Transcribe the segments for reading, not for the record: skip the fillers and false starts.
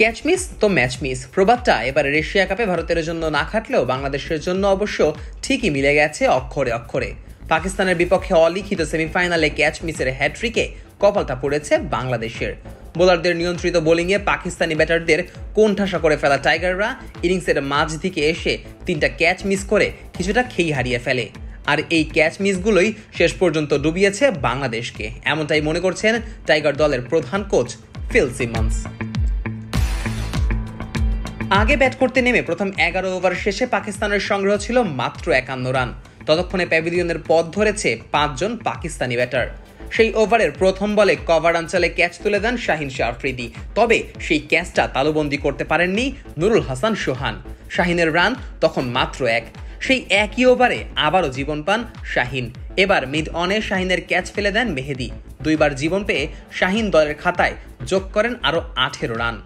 Catch miss তো match miss প্রবাদটা এবার Asia কাপে ভারতের জন্য না খাটলেও বাংলাদেশের জন্য অবশ্য ঠিকই মিলে গেছে অক্ষরে অক্ষরে। পাকিস্তানের বিপক্ষে অলিখিত সেমিফাইনালে ক্যাচ মিসের হ্যাট্রিকে কপালটা পড়েছে বাংলাদেশের। বোলারদের নিয়ন্ত্রিত বোলিংয়ে পাকিস্তানি ব্যাটারদের কোণঠাসা করে ফেলা টাইগাররা ইনিংসের মাঝ দিকে এসে 3টা ক্যাচ মিস করে কিছুটা খেই হারিয়ে ফেলে। আর এই ক্যাচ মিসগুলোই শেষ পর্যন্ত ডুবিয়েছে বাংলাদেশকে, এমনটাই মনে করছেন টাইগার দলের প্রধান কোচ ফিল সিমন্স। আগে ব্যাট করতে নেমে প্রথম 11 ওভার শেষে পাকিস্তানের সংগ্রহ ছিল মাত্র 51 রান। ততক্ষণে প্যাভিলিয়নের পথ ধরেছে 5 জন পাকিস্তানি ব্যাটার। সেই ওভারের প্রথম বলে কভার অঞ্চলে ক্যাচ তুলে দেন শাহিন শাহ আফ্রিদি, তবে সেই ক্যাচটা তালুবন্দি করতে পারেননি নুরুল হাসান সোহান। শাহিনের রান তখন মাত্র 1। সেই একই ওভারে আবারও জীবন পান শাহিন। এবার মিড অনে শাহিনের ক্যাচ ফেলে দেন মেহেদি। 2 বার জীবন পেয়ে শাহিন দলের খাতায় যোগ করেন আরো 18 রান।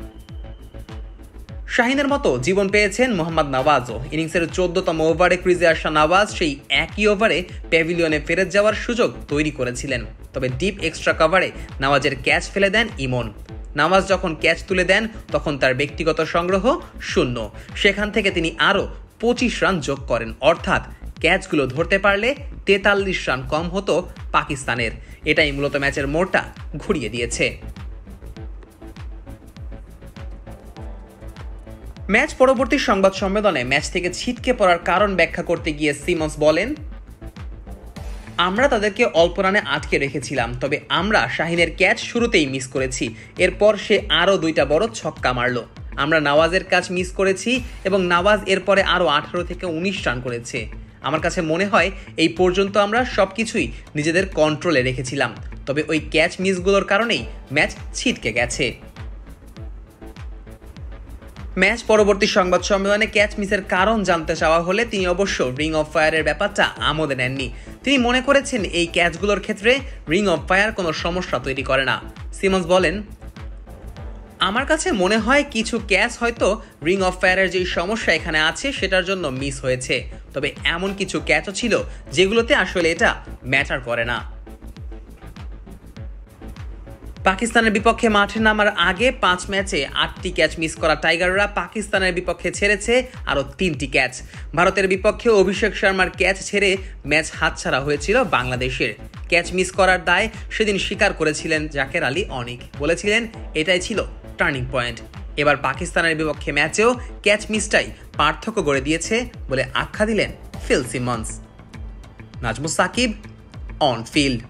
শাহিনের মতো জীবন পেয়েছেন মোহাম্মদ নওয়াজও। ইনিংসের 14তম ওভারে ক্রিজে আসা নওয়াজ সেই একই ওভারে প্যাভিলিয়নে ফেরত যাওয়ার সুযোগ তৈরি করেছিলেন, তবে ডিপ এক্সট্রা কভারে নওয়াজের ক্যাচ ফেলে দেন ইমন। নওয়াজ যখন ক্যাচ তুলে দেন তখন তার ব্যক্তিগত সংগ্রহ 0। সেখান থেকে তিনি আরও 25 রান যোগ করেন, অর্থাৎ ক্যাচগুলো ধরতে পারলে 43 রান কম হতো পাকিস্তানের। এটাই মূলত ম্যাচের মোড়টা ঘুরিয়ে দিয়েছে। ম্যাচ পরবর্তী সংবাদ সম্মেলনে ম্যাচ থেকে ছিটকে পড়ার কারণ ব্যাখ্যা করতে গিয়ে সিমন্স বলেন, আমরা তাদেরকে অল্প রানে আটকে রেখেছিলাম, তবে আমরা শাহিনের ক্যাচ শুরুতেই মিস করেছি। এরপর সে আরও 2টা বড় ছক্কা মারল। আমরা নওয়াজের কাজ মিস করেছি এবং নওয়াজ এরপরে আরও 18 থেকে 19 রান করেছে। আমার কাছে মনে হয় এই পর্যন্ত আমরা সবকিছুই নিজেদের কন্ট্রোলে রেখেছিলাম, তবে ওই ক্যাচ মিসগুলোর কারণেই ম্যাচ ছিটকে গেছে। ম্যাচ পরবর্তী সংবাদ সম্মেলনে ক্যাচ মিসের কারণ জানতে চাওয়া হলে তিনি অবশ্য রিং অফ ফায়ারের ব্যাপারটা আমোদে নেননি। তিনি মনে করেছেন এই ক্যাচগুলোর ক্ষেত্রে রিং অফ ফায়ার কোনো সমস্যা তৈরি করে না। সিমন্স বলেন, আমার কাছে মনে হয় কিছু ক্যাচ হয়তো রিং অফ ফায়ারের যে সমস্যা এখানে আছে সেটার জন্য মিস হয়েছে, তবে এমন কিছু ক্যাচও ছিল যেগুলোতে আসলে এটা ম্যাটার করে না। পাকিস্তানের বিপক্ষে মাঠে নামার আগে 5 ম্যাচে 8টি ক্যাচ মিস করা টাইগাররা পাকিস্তানের বিপক্ষে ছেড়েছে আরও 3টি ক্যাচ। ভারতের বিপক্ষে অভিষেক শর্মার ক্যাচ ছেড়ে ম্যাচ হাতছাড়া হয়েছিল বাংলাদেশের। ক্যাচ মিস করার দায় সেদিন স্বীকার করেছিলেন জাকের আলী অনিক, বলেছিলেন এটাই ছিল টার্নিং পয়েন্ট। এবার পাকিস্তানের বিপক্ষে ম্যাচেও ক্যাচ মিসটাই পার্থক্য গড়ে দিয়েছে বলে আখ্যা দিলেন Phil Simmons. Nazmus Sakib, on field.